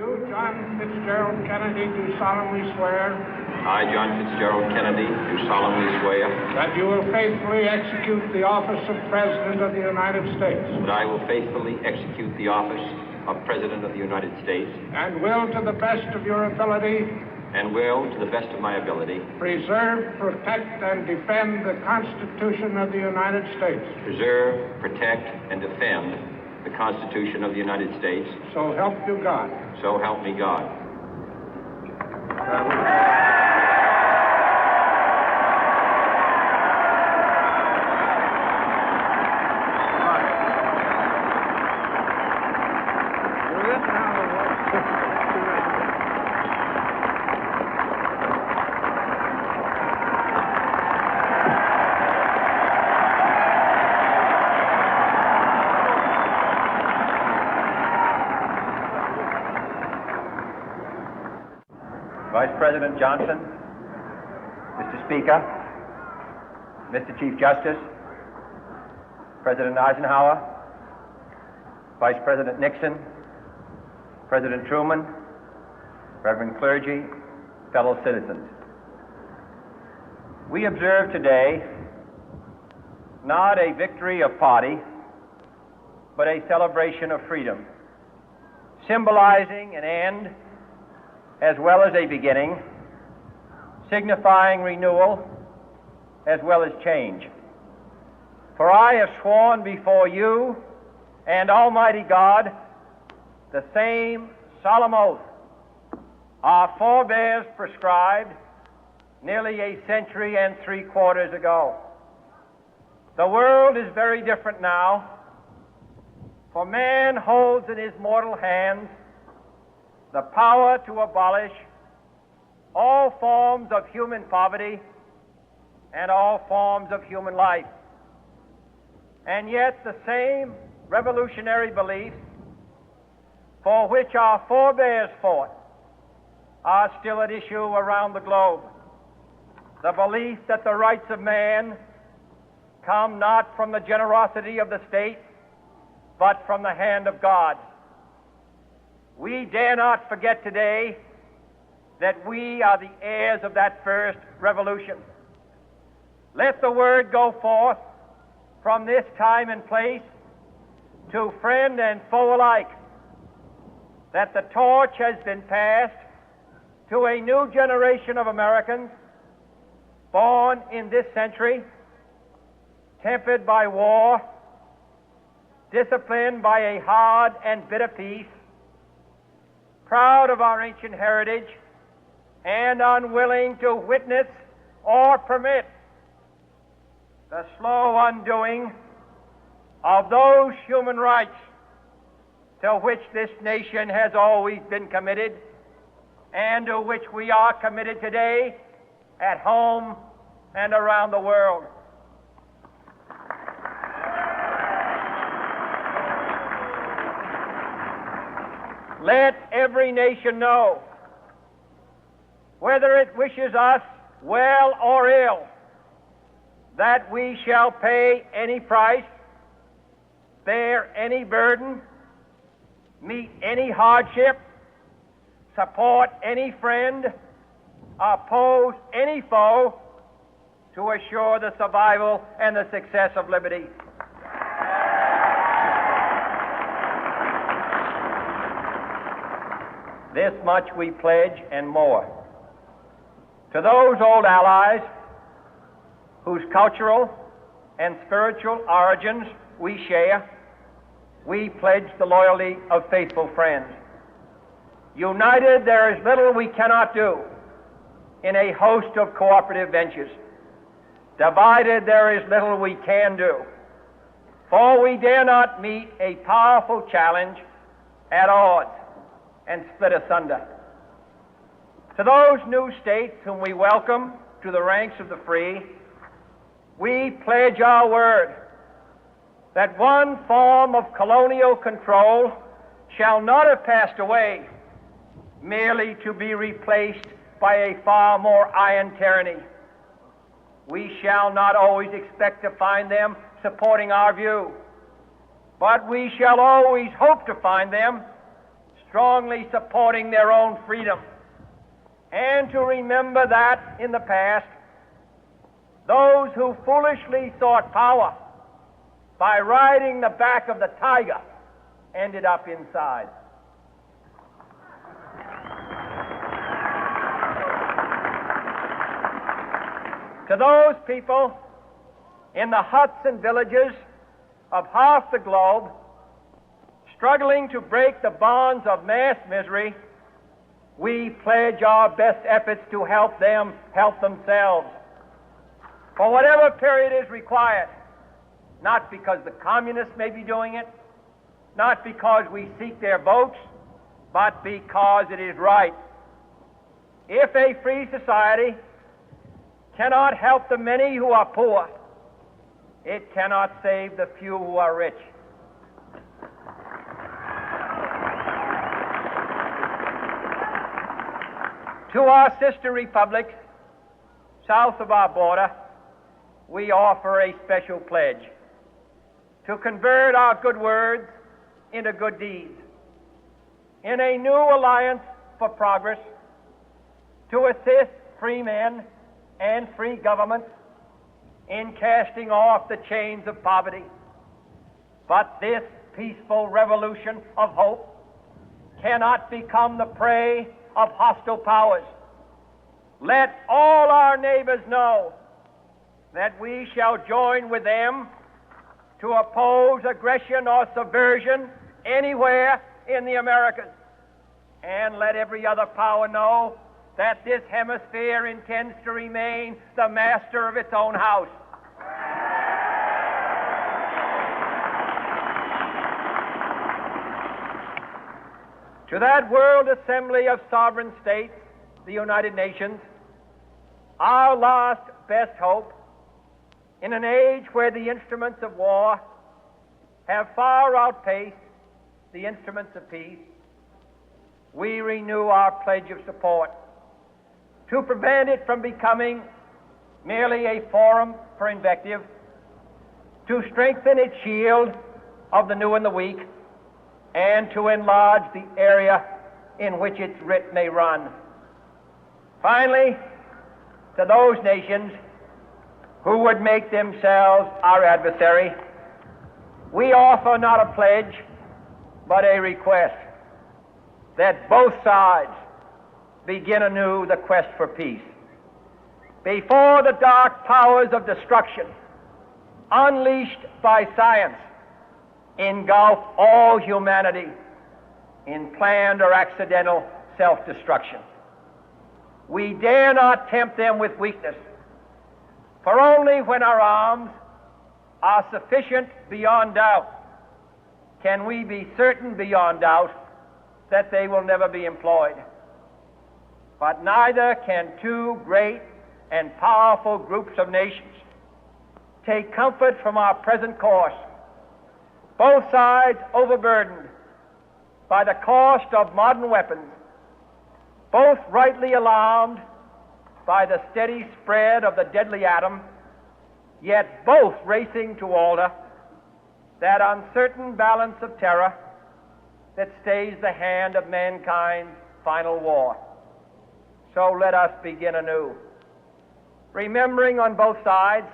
You, John Fitzgerald Kennedy, do solemnly swear. I, John Fitzgerald Kennedy, do solemnly swear. That you will faithfully execute the office of President of the United States. That I will faithfully execute the office of President of the United States. And will, to the best of your ability. And will, to the best of my ability. Preserve, protect, and defend the Constitution of the United States. Preserve, protect, and defend the Constitution of the United States. So help you God. So help me God. Vice President Johnson, Mr. Speaker, Mr. Chief Justice, President Eisenhower, Vice President Nixon, President Truman, Reverend clergy, fellow citizens. We observe today not a victory of party, but a celebration of freedom, symbolizing an end as well as a beginning, signifying renewal as well as change. For I have sworn before you and Almighty God the same solemn oath our forebears prescribed nearly a century and 3/4 ago. The world is very different now, for man holds in his mortal hands the power to abolish all forms of human poverty and all forms of human life. And yet the same revolutionary beliefs for which our forebears fought are still at issue around the globe. The belief that the rights of man come not from the generosity of the state, but from the hand of God. We dare not forget today that we are the heirs of that first revolution. Let the word go forth from this time and place to friend and foe alike that the torch has been passed to a new generation of Americans born in this century, tempered by war, disciplined by a hard and bitter peace, proud of our ancient heritage, and unwilling to witness or permit the slow undoing of those human rights to which this nation has always been committed and to which we are committed today at home and around the world. Let every nation know, whether it wishes us well or ill, that we shall pay any price, bear any burden, meet any hardship, support any friend, oppose any foe to assure the survival and the success of liberty. This much we pledge and more. To those old allies whose cultural and spiritual origins we share, we pledge the loyalty of faithful friends. United, there is little we cannot do in a host of cooperative ventures. Divided, there is little we can do, for we dare not meet a powerful challenge at odds and split asunder. To those new states whom we welcome to the ranks of the free, we pledge our word that one form of colonial control shall not have passed away merely to be replaced by a far more iron tyranny. We shall not always expect to find them supporting our view, but we shall always hope to find them strongly supporting their own freedom, and to remember that in the past, those who foolishly sought power by riding the back of the tiger ended up inside. To those people in the huts and villages of half the globe struggling to break the bonds of mass misery, we pledge our best efforts to help them help themselves for whatever period is required, not because the communists may be doing it, not because we seek their votes, but because it is right. If a free society cannot help the many who are poor, it cannot save the few who are rich. To our sister republics south of our border, we offer a special pledge to convert our good words into good deeds, in a new alliance for progress, to assist free men and free governments in casting off the chains of poverty. But this peaceful revolution of hope cannot become the prey of hostile powers. Let all our neighbors know that we shall join with them to oppose aggression or subversion anywhere in the Americas. And let every other power know that this hemisphere intends to remain the master of its own house. To that World Assembly of Sovereign States, the United Nations, our last best hope, in an age where the instruments of war have far outpaced the instruments of peace, we renew our pledge of support to prevent it from becoming merely a forum for invective, to strengthen its shield of the new and the weak, and to enlarge the area in which its writ may run. Finally, to those nations who would make themselves our adversary, we offer not a pledge, but a request that both sides begin anew the quest for peace. Before the dark powers of destruction, unleashed by science, engulf all humanity in planned or accidental self-destruction, we dare not tempt them with weakness, for only when our arms are sufficient beyond doubt can we be certain beyond doubt that they will never be employed. But neither can two great and powerful groups of nations take comfort from our present course, both sides overburdened by the cost of modern weapons, both rightly alarmed by the steady spread of the deadly atom, yet both racing to alter that uncertain balance of terror that stays the hand of mankind's final war. So let us begin anew, remembering on both sides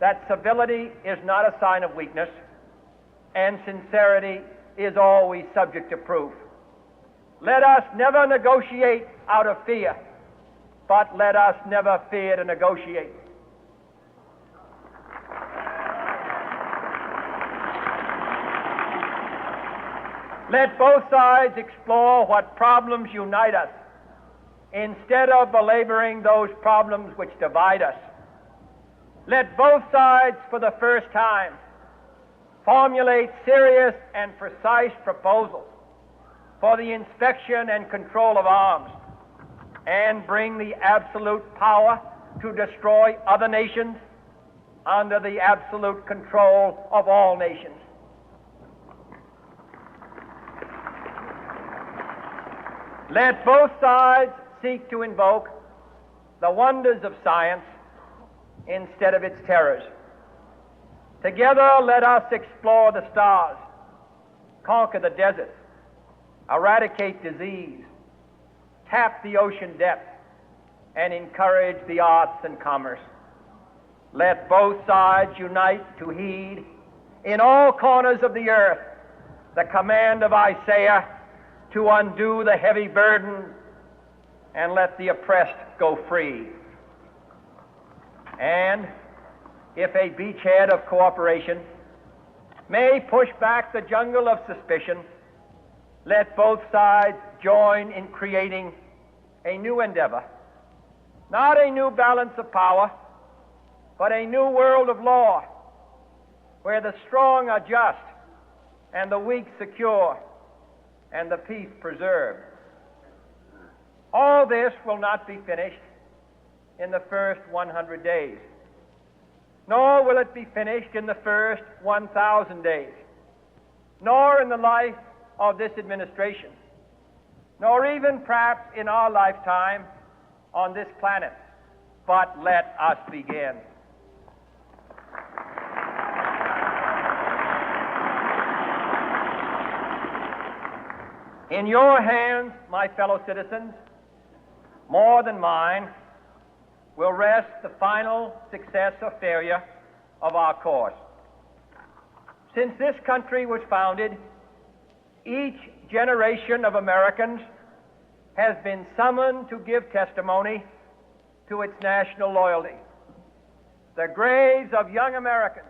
that civility is not a sign of weakness, and sincerity is always subject to proof. Let us never negotiate out of fear, but let us never fear to negotiate. Let both sides explore what problems unite us, instead of belaboring those problems which divide us. Let both sides, for the first time, formulate serious and precise proposals for the inspection and control of arms, and bring the absolute power to destroy other nations under the absolute control of all nations. Let both sides seek to invoke the wonders of science instead of its terrors. Together, let us explore the stars, conquer the deserts, eradicate disease, tap the ocean depths, and encourage the arts and commerce. Let both sides unite to heed in all corners of the earth the command of Isaiah to undo the heavy burden and let the oppressed go free. And if a beachhead of cooperation may push back the jungle of suspicion, let both sides join in creating a new endeavor, not a new balance of power, but a new world of law, where the strong are just and the weak secure and the peace preserved. All this will not be finished in the first 100 days, nor will it be finished in the first 1,000 days, nor in the life of this administration, nor even perhaps in our lifetime on this planet. But let us begin. In your hands, my fellow citizens, more than mine, will rest the final success or failure of our course. Since this country was founded, each generation of Americans has been summoned to give testimony to its national loyalty. The graves of young Americans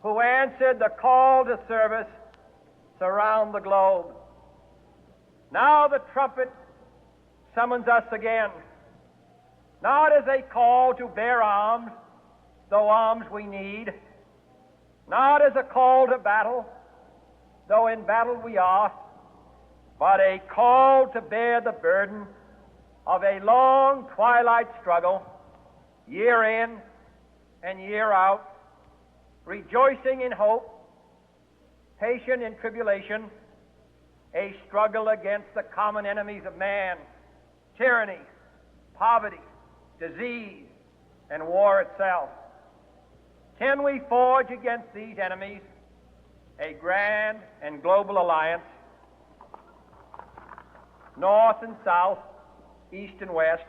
who answered the call to service surround the globe. Now the trumpet summons us again, not as a call to bear arms, though arms we need, not as a call to battle, though in battle we are, but a call to bear the burden of a long twilight struggle, year in and year out, rejoicing in hope, patient in tribulation, a struggle against the common enemies of man, tyranny, poverty, disease, and war itself. Can we forge against these enemies a grand and global alliance, north and south, east and west,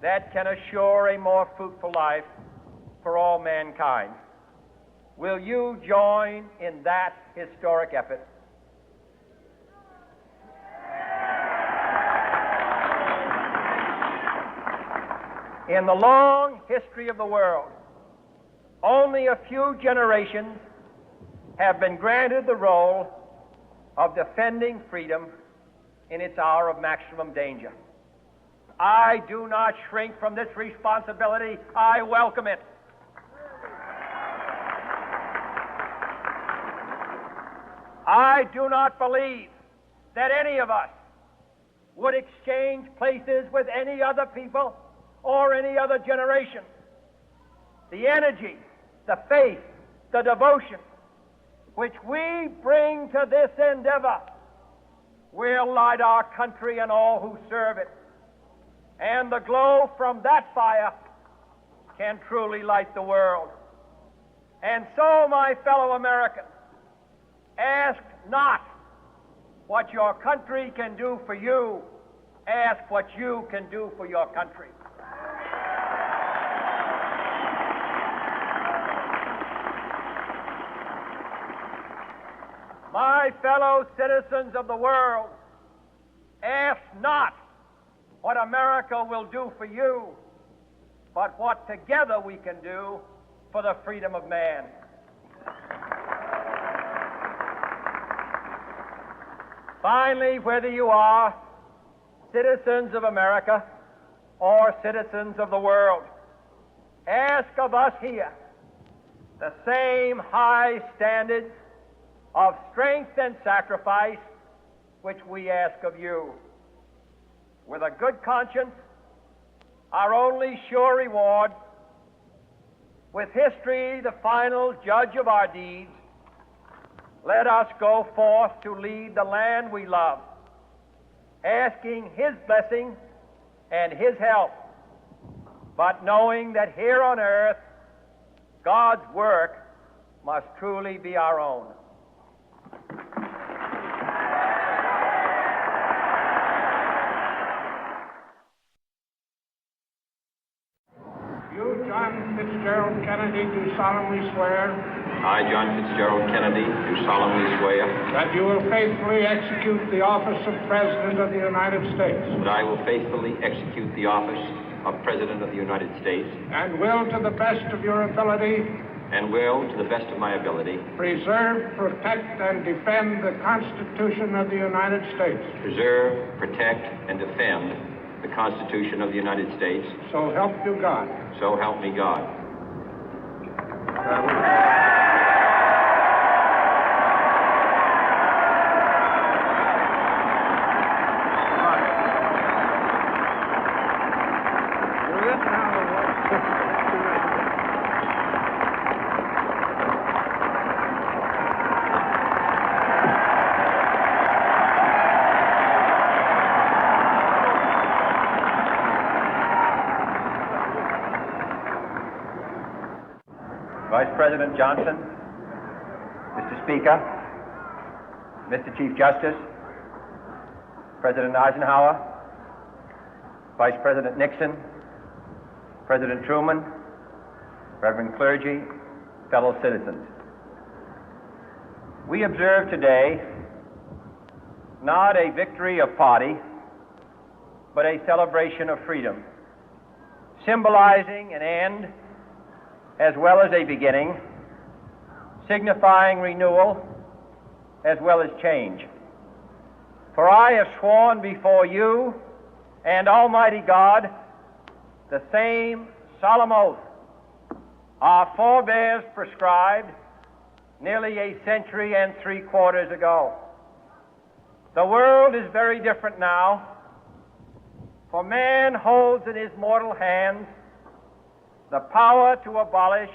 that can assure a more fruitful life for all mankind? Will you join in that historic effort? In the long history of the world, only a few generations have been granted the role of defending freedom in its hour of maximum danger. I do not shrink from this responsibility. I welcome it. I do not believe that any of us would exchange places with any other people or any other generation. The energy, the faith, the devotion which we bring to this endeavor will light our country and all who serve it. And the glow from that fire can truly light the world. And so, my fellow Americans, ask not what your country can do for you, ask what you can do for your country. My fellow citizens of the world, ask not what America will do for you, but what together we can do for the freedom of man. Finally, whether you are citizens of America or citizens of the world, ask of us here the same high standards of strength and sacrifice which we ask of you. With a good conscience, our only sure reward, with history the final judge of our deeds, let us go forth to lead the land we love, asking His blessing and His help, but knowing that here on earth, God's work must truly be our own. Kennedy, do solemnly swear I, John Fitzgerald Kennedy, do solemnly swear that you will faithfully execute the office of President of the United States that I will faithfully execute the office of President of the United States and will, to the best of your ability, and will, to the best of my ability, preserve, protect, and defend the Constitution of the United States. preserve, protect, and defend the Constitution of the United States. So help you God. So help me God. Vice President Johnson, Mr. Speaker, Mr. Chief Justice, President Eisenhower, Vice President Nixon, President Truman, Reverend clergy, fellow citizens. We observe today not a victory of party, but a celebration of freedom, symbolizing an end as well as a beginning, signifying renewal as well as change. For I have sworn before you and Almighty God the same solemn oath our forebears prescribed nearly a century and 3/4 ago. The world is very different now, for man holds in his mortal hands the power to abolish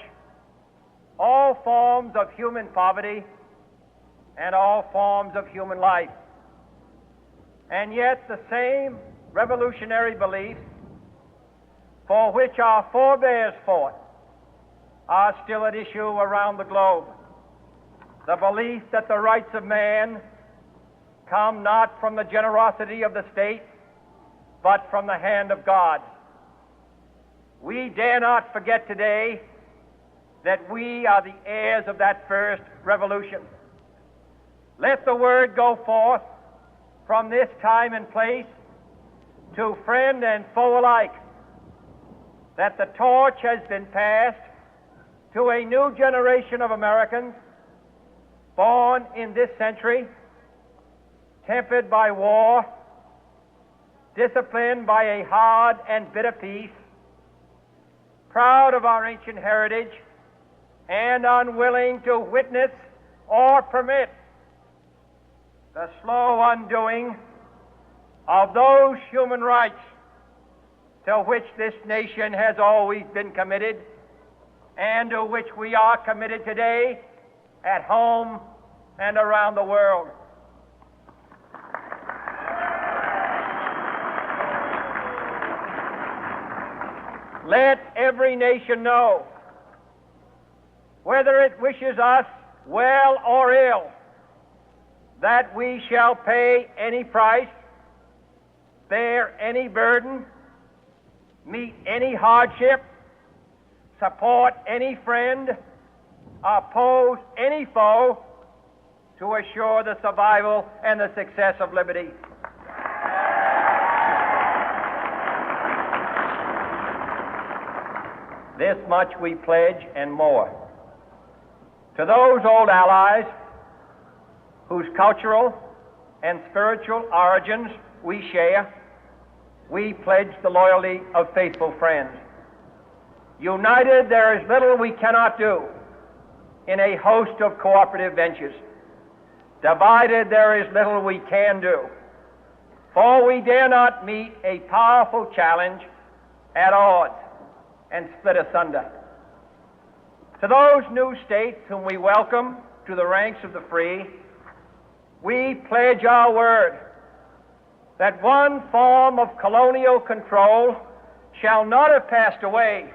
all forms of human poverty and all forms of human life. And yet the same revolutionary beliefs for which our forebears fought are still at issue around the globe. The belief that the rights of man come not from the generosity of the state, but from the hand of God. We dare not forget today that we are the heirs of that first revolution. Let the word go forth from this time and place to friend and foe alike that the torch has been passed to a new generation of Americans born in this century, tempered by war, disciplined by a hard and bitter peace, proud of our ancient heritage, and unwilling to witness or permit the slow undoing of those human rights to which this nation has always been committed and to which we are committed today at home and around the world. Let every nation know, whether it wishes us well or ill, that we shall pay any price, bear any burden, meet any hardship, support any friend, oppose any foe to assure the survival and the success of liberty. This much we pledge and more. To those old allies whose cultural and spiritual origins we share, we pledge the loyalty of faithful friends. United, there is little we cannot do in a host of cooperative ventures. Divided, there is little we can do, for we dare not meet a powerful challenge at odds and split asunder. To those new states whom we welcome to the ranks of the free, we pledge our word that one form of colonial control shall not have passed away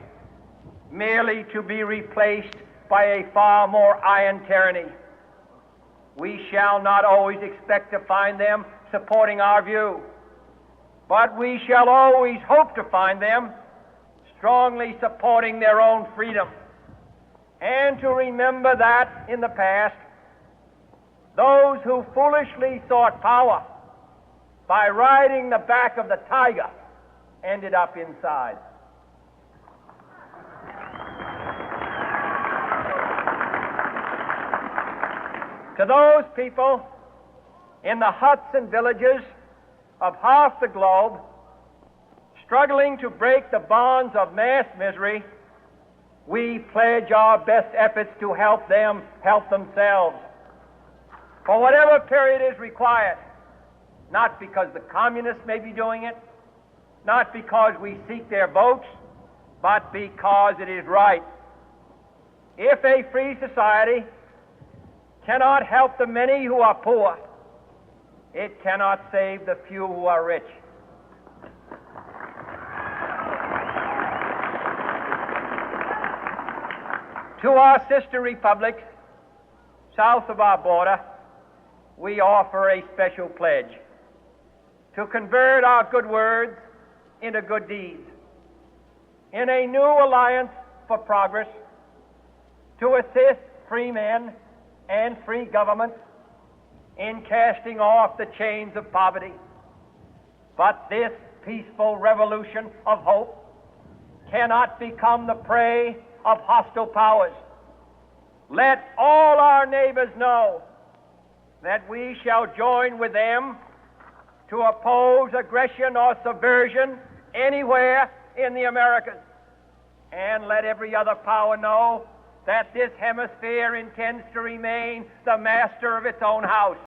merely to be replaced by a far more iron tyranny. We shall not always expect to find them supporting our view, but we shall always hope to find them strongly supporting their own freedom and to remember that in the past, those who foolishly sought power by riding the back of the tiger ended up inside. To those people in the huts and villages of half the globe struggling to break the bonds of mass misery, we pledge our best efforts to help them help themselves for whatever period is required, not because the communists may be doing it, not because we seek their votes, but because it is right. If a free society cannot help the many who are poor, it cannot save the few who are rich. To our sister republics south of our border, we offer a special pledge to convert our good words into good deeds, in a new alliance for progress, to assist free men and free governments in casting off the chains of poverty. But this peaceful revolution of hope cannot become the prey of hostile powers. Let all our neighbors know that we shall join with them to oppose aggression or subversion anywhere in the Americas. And let every other power know that this hemisphere intends to remain the master of its own house.